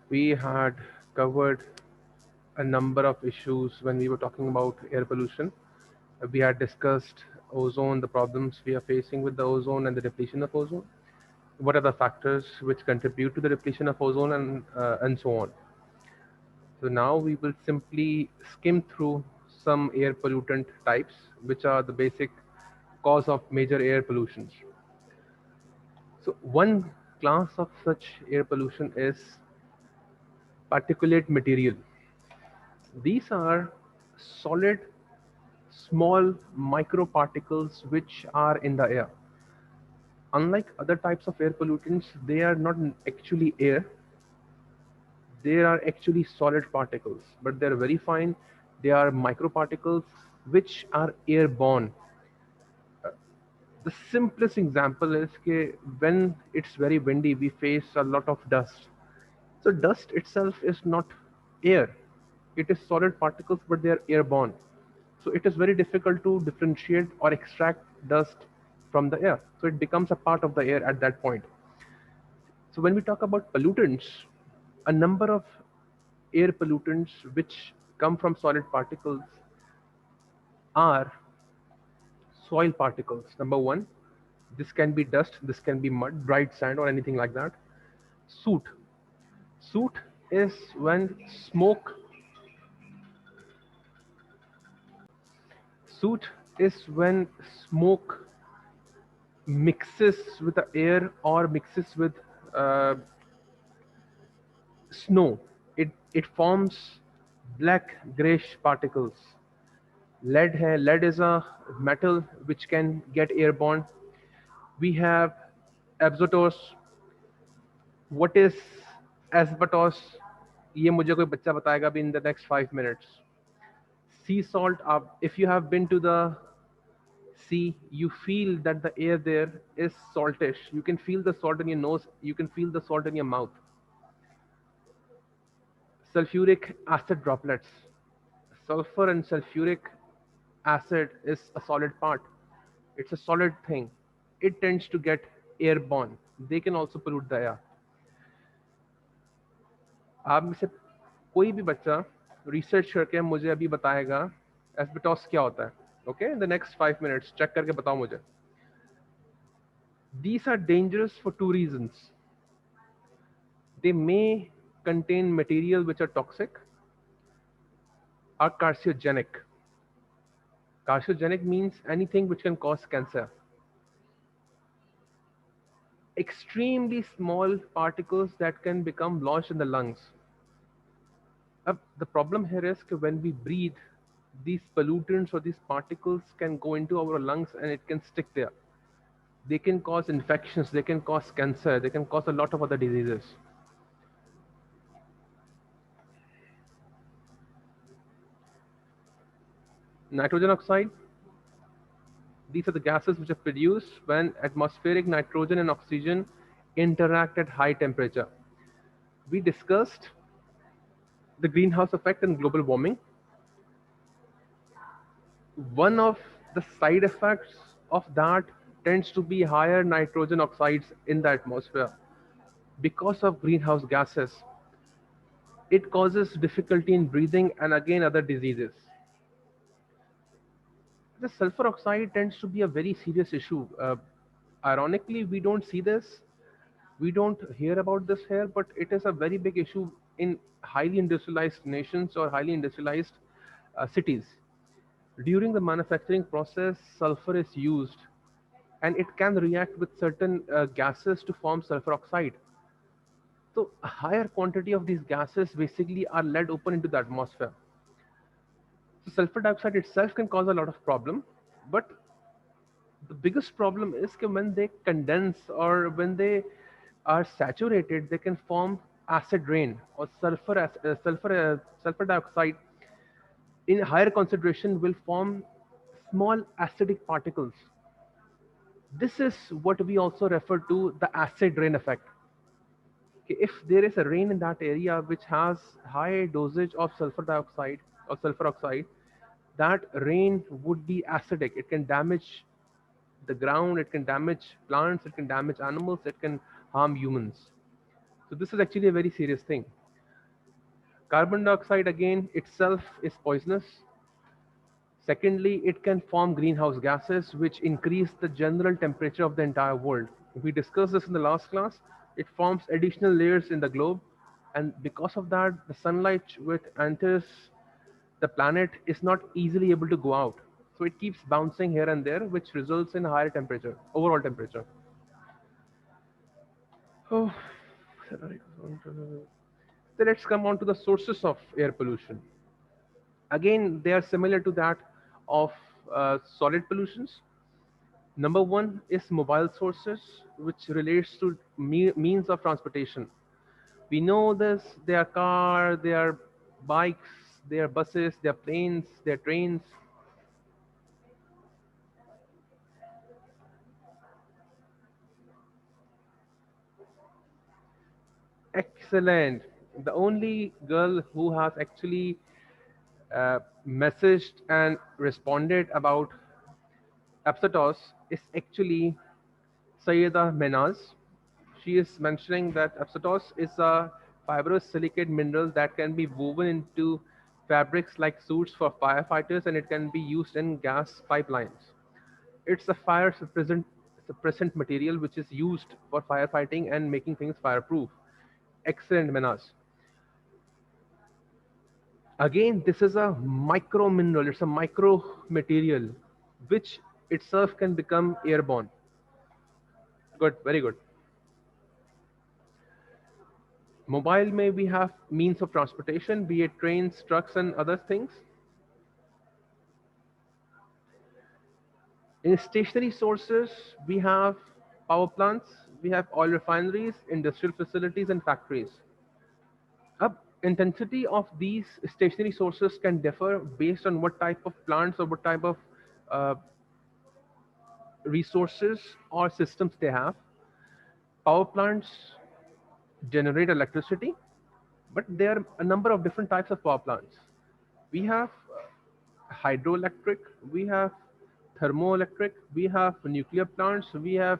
We had covered a number of issues when we were talking about air pollution. We had discussed ozone, the problems we are facing with the ozone and the depletion of ozone. What are the factors which contribute to the depletion of ozone and so on. So now we will simply skim through some air pollutant types, which are the basic cause of major air pollutions. So one class of such air pollution is particulate material. These are solid, small microparticles which are in the air. Unlike other types of air pollutants, they are not actually air, they are actually solid particles, but they're very fine. They are microparticles which are airborne. The simplest example is that when it's very windy, we face a lot of dust. So dust itself is not air. It is solid particles, but they are airborne. So it is very difficult to differentiate or extract dust from the air. So it becomes a part of the air at that point. So when we talk about pollutants, a number of air pollutants which come from solid particles are soil particles. Number one, this can be dust, this can be mud, dried sand, or anything like that. Soot. Soot is when smoke. Soot is when smoke mixes with the air or mixes with uh, snow. It forms black grayish particles. Lead is a metal which can get airborne. We have asbestos. What is asbestos? ये मुझे कोई बच्चा बताएगा भी in the next 5 minutes. Sea salt. If you have been to the sea, you feel that the air there is saltish. You can feel the salt in your nose. You can feel the salt in your mouth. Sulfuric acid droplets. Sulfur and sulfuric acid is a solid part. It's a solid thing. It tends to get airborne. They can also pollute the air. आप में से कोई भी बच्चा research करके मुझे अभी बताएगा एस्बेस्टोस क्या होता है. Okay, in the next 5 minutes check करके बताओ मुझे. These are dangerous for two reasons. They may contain material which are toxic or carcinogenic. Carcinogenic means anything which can cause cancer. Extremely small particles that can become lodged in the lungs. The problem here is that when we breathe, these pollutants or these particles can go into our lungs and it can stick there. They can cause infections, they can cause cancer, they can cause a lot of other diseases. Nitrogen oxide, these are the gases which are produced when atmospheric nitrogen and oxygen interact at high temperature. We discussed the greenhouse effect and global warming. One of the side effects of that tends to be higher nitrogen oxides in the atmosphere. Because of greenhouse gases, it causes difficulty in breathing and again other diseases. The sulfur oxide tends to be a very serious issue. Ironically, we don't see this, we don't hear about this here, but it is a very big issue in highly industrialized nations or highly industrialized cities. During the manufacturing process, sulfur is used and it can react with certain gases to form sulfur oxide. So a higher quantity of these gases basically are let open into the atmosphere. So sulfur dioxide itself can cause a lot of problem, but the biggest problem is that when they condense or when they are saturated, they can form acid rain or sulfur dioxide in higher concentration will form small acidic particles. This is what we also refer to the acid rain effect. Okay, if there is a rain in that area which has high dosage of sulfur dioxide or sulfur oxide, that rain would be acidic. It can damage the ground, it can damage plants, it can damage animals, it can harm humans. So this is actually a very serious thing. Carbon dioxide again itself is poisonous. Secondly, it can form greenhouse gases which increase the general temperature of the entire world. We discussed this in the last class. It forms additional layers in the globe, and because of that, the sunlight which enters the planet is not easily able to go out. So it keeps bouncing here and there, which results in higher temperature, overall temperature. Oh, so let's come on to the sources of air pollution. Again, they are similar to that of solid pollutions. Number one is mobile sources, which relates to means of transportation. We know this, they are cars, they are bikes, they are buses, they are planes, they are trains. Excellent. The only girl who has actually messaged and responded about Apsatos is actually Sayyida Menaz. She is mentioning that Apsatos is a fibrous silicate mineral that can be woven into fabrics like suits for firefighters, and it can be used in gas pipelines. It's a suppressant material which is used for firefighting and making things fireproof. Excellent, Menaz. Again, this is a micro mineral, it's a micro material which itself can become airborne. Good, very good. Mobile may we have means of transportation, be it trains, trucks, and other things. In stationary sources, we have power plants, we have oil refineries, industrial facilities, and factories. Intensity of these stationary sources can differ based on what type of plants or what type of uh, resources or systems they have. Power plants generate electricity, but there are a number of different types of power plants. We have hydroelectric, we have thermoelectric, we have nuclear plants, we have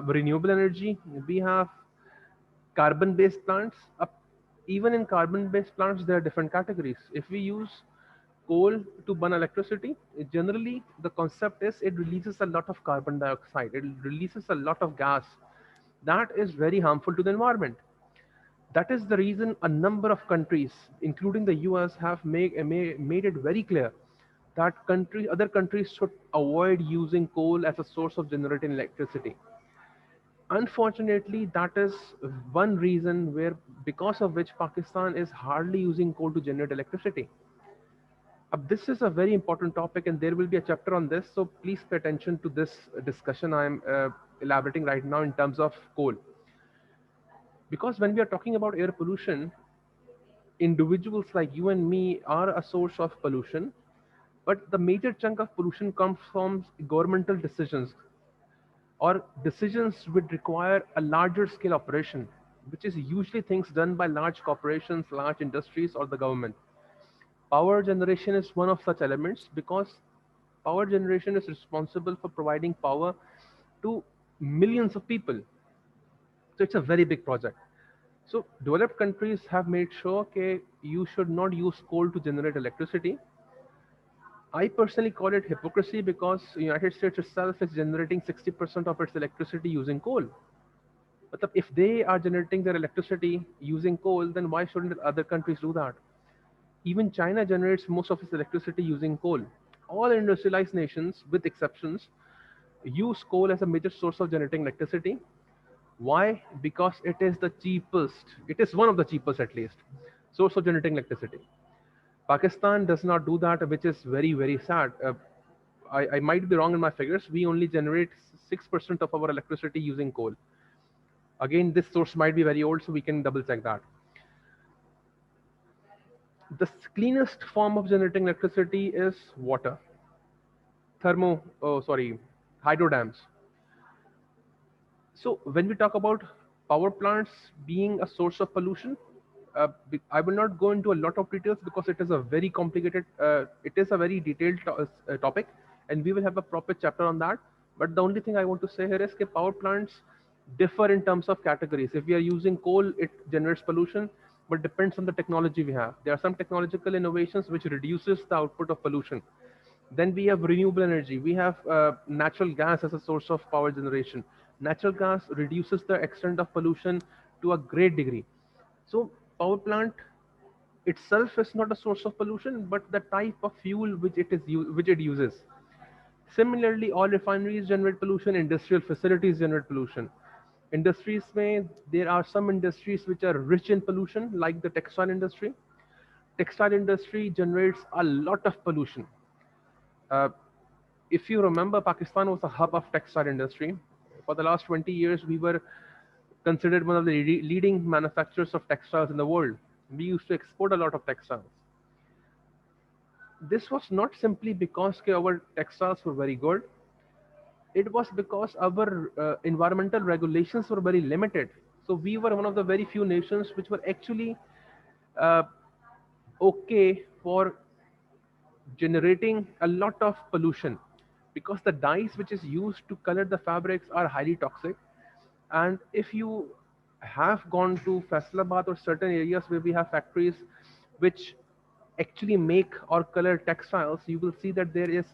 renewable energy, we have carbon based plants. Even in carbon based plants, there are different categories. If we use coal to burn electricity, generally the concept is it releases a lot of carbon dioxide, it releases a lot of gas that is very harmful to the environment. That is the reason a number of countries, including the US, have made it very clear that other countries should avoid using coal as a source of generating electricity. Unfortunately, that is one reason where, because of which Pakistan is hardly using coal to generate electricity. This is a very important topic, and there will be a chapter on this. So please pay attention to this discussion I'm elaborating right now in terms of coal. Because when we are talking about air pollution, individuals like you and me are a source of pollution, but the major chunk of pollution comes from governmental decisions or decisions which require a larger scale operation, which is usually things done by large corporations, large industries, or the government. Power generation is one of such elements because power generation is responsible for providing power to millions of people. So it's a very big project. So developed countries have made sure that you should not use coal to generate electricity. I personally call it hypocrisy because the United States itself is generating 60% of its electricity using coal. But if they are generating their electricity using coal, then why shouldn't other countries do that? Even China generates most of its electricity using coal. All industrialized nations, with exceptions, use coal as a major source of generating electricity. Why? Because it is the cheapest, it is one of the cheapest at least, source of generating electricity. Pakistan does not do that, which is very, very sad. I might be wrong in my figures. We only generate 6% of our electricity using coal. Again, this source might be very old, so we can double check that. The cleanest form of generating electricity is water. Hydro dams. So when we talk about power plants being a source of pollution, I will not go into a lot of details because it is a very complicated, it is a very detailed topic, and we will have a proper chapter on that. But the only thing I want to say here is that power plants differ in terms of categories. If we are using coal, it generates pollution. but depends on the technology we have. There are some technological innovations which reduces the output of pollution. Then we have renewable energy. We have natural gas as a source of power generation. Natural gas reduces the extent of pollution to a great degree. So power plant itself is not a source of pollution, but the type of fuel which it uses. Similarly, all refineries generate pollution, industrial facilities generate pollution. Industries may, there are some industries which are rich in pollution, like the textile industry. Textile industry generates a lot of pollution. Uh, if you remember, Pakistan was a hub of textile industry. For the last 20 years, we were considered one of the leading manufacturers of textiles in the world. We used to export a lot of textiles. This was not simply because our textiles were very good. It was because our environmental regulations were very limited. So we were one of the very few nations which were actually uh, okay for generating a lot of pollution, because the dyes which is used to color the fabrics are highly toxic. And if you have gone to Faisalabad or certain areas where we have factories which actually make or color textiles, you will see that there is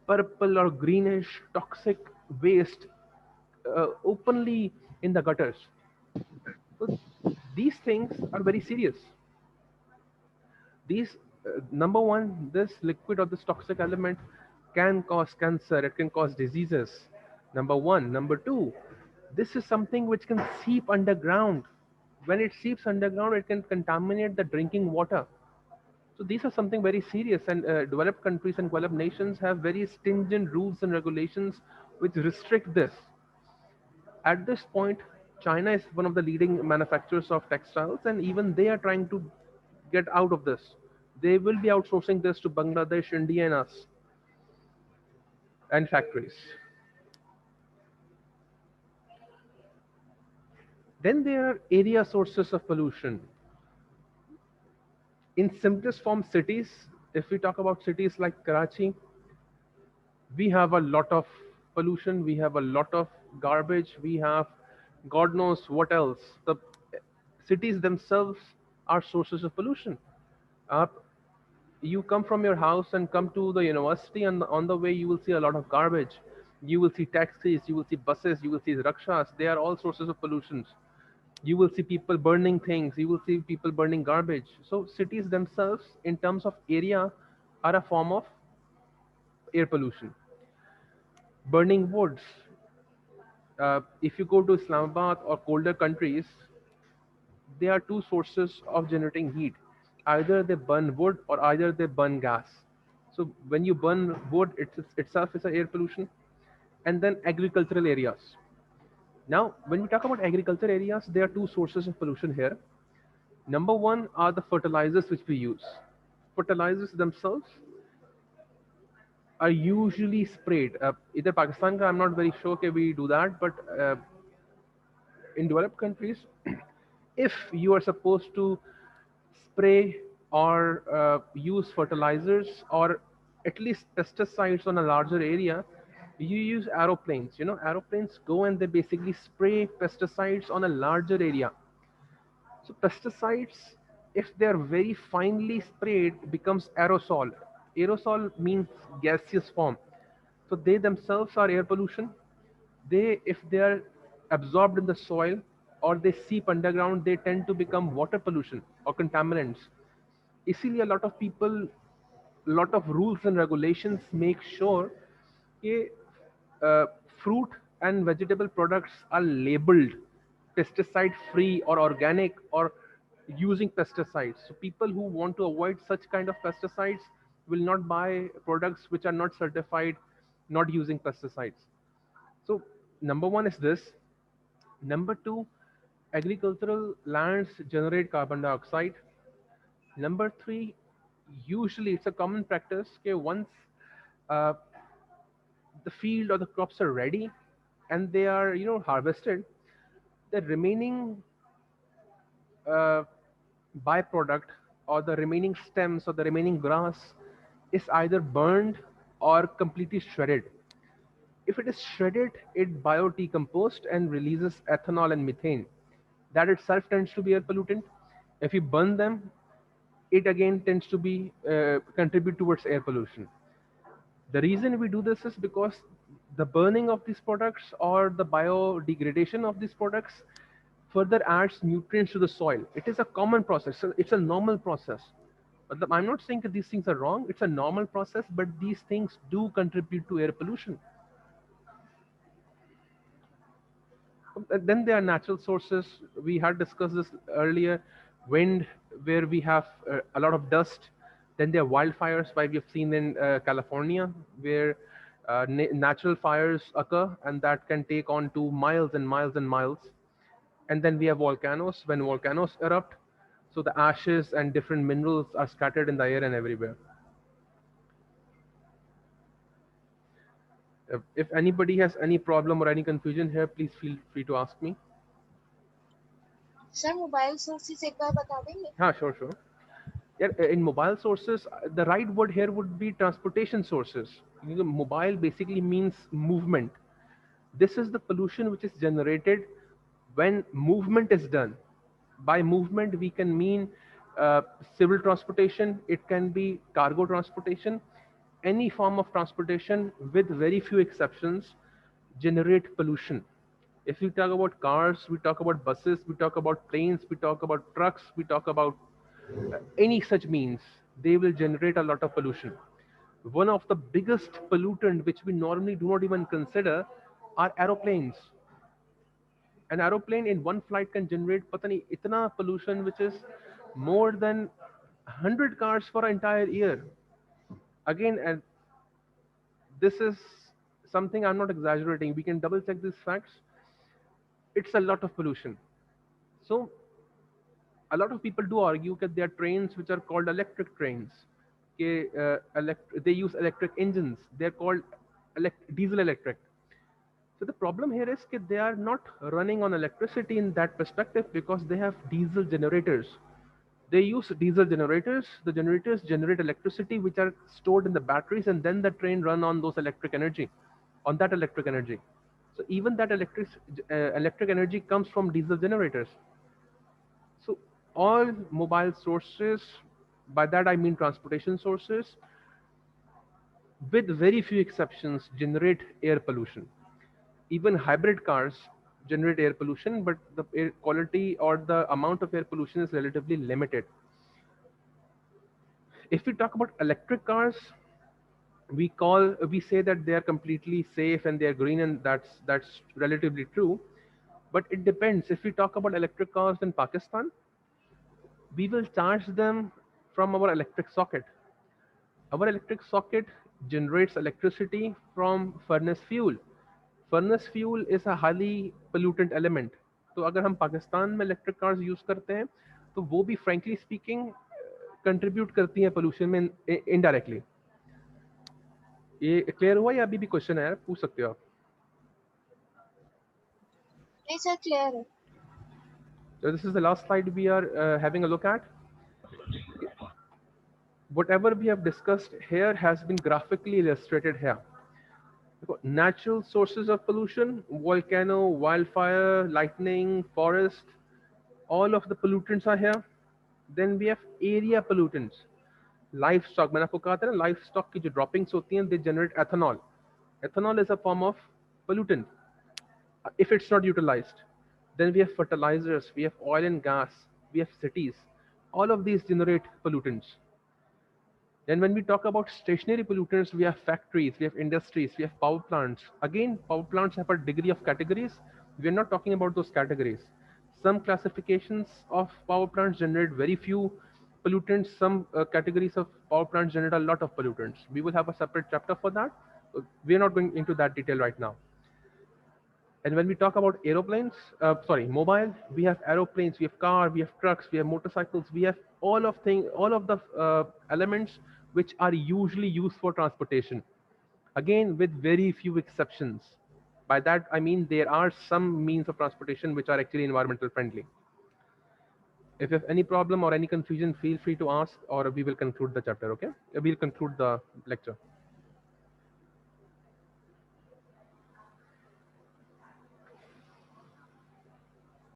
purple or greenish toxic waste openly in the gutters. So these things are very serious. These number one, this liquid or this toxic element can cause cancer. It can cause diseases. Number one. Number two, this is something which can seep underground. When it seeps underground, it can contaminate the drinking water. So these are something very serious, and developed countries and developed nations have very stringent rules and regulations which restrict this. At this point, China is one of the leading manufacturers of textiles, and even they are trying to get out of this. They will be outsourcing this to Bangladesh, India, and us, and factories. Then there are area sources of pollution. In simplest form, cities. If we talk about cities like Karachi, we have a lot of pollution, we have a lot of garbage, we have God knows what else. The cities themselves are sources of pollution. uh, you come from your house and come to the university, and on the way you will see a lot of garbage. You will see taxis, you will see buses, you will see rickshaws. They are all sources of pollutions. You will see people burning things, you will see people burning garbage. So cities themselves, in terms of area, are a form of air pollution. Burning woods. If you go to Islamabad or colder countries, there are two sources of generating heat. Either they burn wood or either they burn gas. So when you burn wood, itself is an air pollution. And then agricultural areas. Now, when we talk about agriculture areas, there are two sources of pollution here. Number one are the fertilizers which we use. Fertilizers themselves are usually sprayed. Either Pakistan, I'm not very sure that we do that, but in developed countries, if you are supposed to spray or use fertilizers or at least pesticides on a larger area, you use aeroplanes. You know, aeroplanes go and they basically spray pesticides on a larger area. So pesticides, if they are very finely sprayed, becomes aerosol. Aerosol means gaseous form. So they themselves are air pollution. They, if they are absorbed in the soil or they seep underground, they tend to become water pollution or contaminants. इसीलिए a lot of people, lot of rules and regulations make sure कि uh, fruit and vegetable products are labeled pesticide free or organic or using pesticides. So people who want to avoid such kind of pesticides will not buy products which are not certified, not using pesticides. So number one is this. Number two, agricultural lands generate carbon dioxide. Number three, usually it's a common practice. Okay, once uh, the field or the crops are ready and they are harvested, the remaining uh, byproduct or the remaining stems or the remaining grass is either burned or completely shredded. If it is shredded, it biodecomposed and releases ethanol and methane. That itself tends to be a pollutant. If you burn them, it again tends to be contribute towards air pollution. The reason we do this is because the burning of these products or the biodegradation of these products further adds nutrients to the soil. It is a common process. So it's a normal process. I'm not saying that these things are wrong. It's a normal process, but these things do contribute to air pollution. Then there are natural sources. We had discussed this earlier. Wind, where we have a lot of dust. Then there are wildfires, why we have seen in California, where natural fires occur, and that can take on to miles and miles and miles. And then we have volcanoes. When volcanoes erupt, so the ashes and different minerals are scattered in the air and everywhere. If anybody has any problem or any confusion here, please feel free to ask me. Sir mobile sources एक बार बता देंगे? हाँ, sure. Yeah, in mobile sources, the right word here would be transportation sources. Mobile basically means movement. This is the pollution which is generated when movement is done. By movement, we can mean uh, civil transportation, it can be cargo transportation, any form of transportation with very few exceptions generate pollution. If we talk about cars, we talk about buses, we talk about planes, we talk about trucks, we talk about any such means, they will generate a lot of pollution. One of the biggest pollutant which we normally do not even consider are aeroplanes. An aeroplane in one flight can generate pata nahi, itna pollution which is more than 100 cars for an entire year. Again, and this is something I'm not exaggerating. We can double check these facts. It's a lot of pollution. So a lot of people do argue that there are trains which are called electric trains. They use electric engines. They're called diesel electric. So the problem here is that they are not running on electricity in that perspective because they have diesel generators. They use diesel generators. The generators generate electricity which are stored in the batteries, and then the train run on those electric energy, on that electric energy. So even that electric energy comes from diesel generators. So all mobile sources, by that I mean transportation sources, with very few exceptions, generate air pollution. Even hybrid cars generate air pollution, but the air quality or the amount of air pollution is relatively limited. If we talk about electric cars, we say that they are completely safe and they are green, and that's relatively true. But it depends. If we talk about electric cars in Pakistan, we will charge them from our electric socket. Our electric socket generates electricity from furnace fuel. Furnace fuel is a highly pollutant element. तो अगर हम पाकिस्तान में electric cars use करते हैं तो वो भी frankly speaking contribute करती हैं पोल्यूशन में इनडायरेक्टली. ये क्लियर हुआ या अभी भी क्वेश्चन है, पूछ सकते हो आप. नहीं सर, क्लियर है. So this is the last slide we are having a look at. Whatever we have discussed here has been graphically illustrated here. Natural sources of pollution: volcano, wildfire, lightning, forest, all of the pollutants are here. Then we have area pollutants. Livestock, मैंने आपको कहा था ना, livestock की जो droppings होती हैं, they generate ethanol. Ethanol is a form of pollutant if it's not utilized. Then we have fertilizers, we have oil and gas, we have cities. All of these generate pollutants. Then when we talk about stationary pollutants, we have factories, we have industries, we have power plants. Again, power plants have a degree of categories. We're not talking about those categories. Some classifications of power plants generate very few pollutants. Some categories of power plants generate a lot of pollutants. We will have a separate chapter for that. We're not going into that detail right now. And when we talk about aeroplanes, mobile, we have aeroplanes, we have car, we have trucks, we have motorcycles, we have all of the elements which are usually used for transportation. Again, with very few exceptions. By that, I mean there are some means of transportation which are actually environmental friendly. If you have any problem or any confusion, feel free to ask, or we will conclude the chapter. Okay, we'll conclude the lecture.